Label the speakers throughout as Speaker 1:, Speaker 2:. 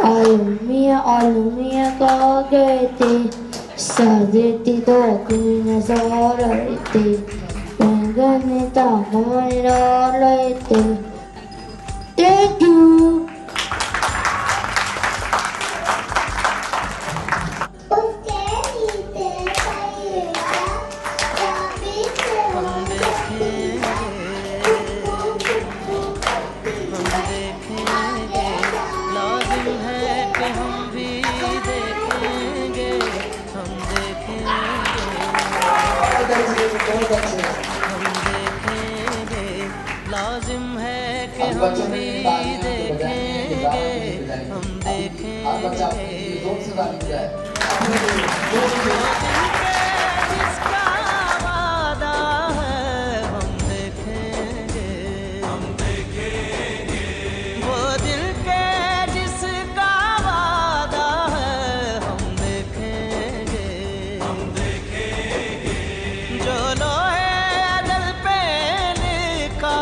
Speaker 1: आलमिया का गए थे साजती तो अपने सवार थे गने ता हमारा लेते thank you.
Speaker 2: लाजिम है कि हम भी देखेंगे हम देखेंगे जिसका वादा है हम देखेंगे हम देखेंगे वो दिल के जिसका वादा है हम देखेंगे हम देखेंगे जो लोहे दिल पे लिखा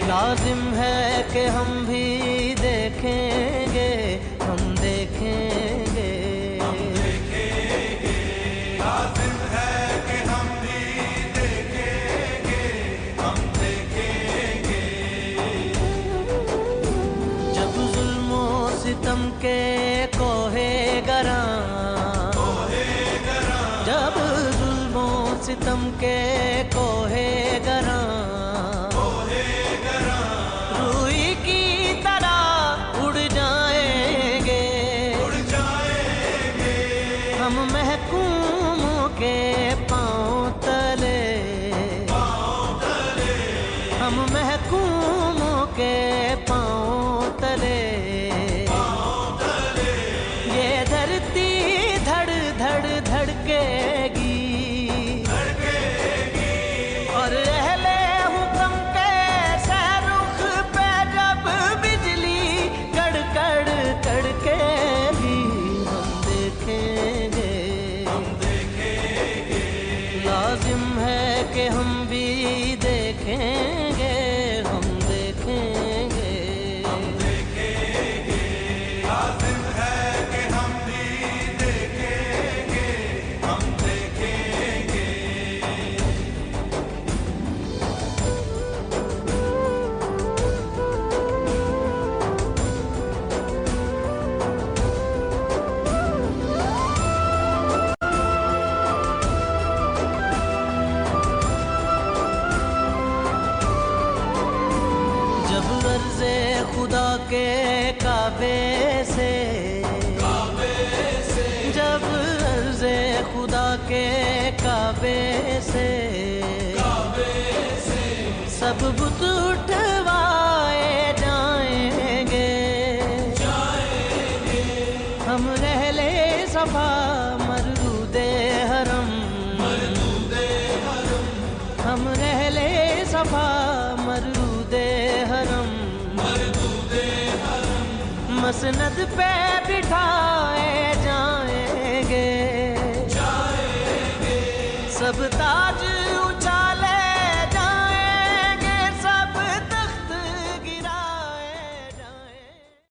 Speaker 2: लाजिम है कि हम भी देखेंगे हम देखेंगे हम देखेंगे लाजिम है कि हम भी देखेंगे हम देखेंगे जब जुल्मो सितम के कोहे गरां जब जुल्मो सितम के कोहे गरां हम महकूमों के पाँव तले हम महकूमों के पाँव तले ये धरती धड़ धड़ धड़केगी और अहले हुक्म के सहरुख पे जब बिजली कड़कड़ कड़केगी हम देखेंगे लाजिम है कि हम भी देखेंगे हम देखेंगे हम देखेंगे लाजिम है कि हम भी देखेंगे हम देखेंगे जब अर्ज़े खुदा के काबे से जब अर्ज़े खुदा के काबे से सब बुत उठवाए जाएंगे हम रहले सफा मरदूदे हरम हम रहले सफा मरदूदे हरम मसनद पे बिठाए जाएंगे सब ताज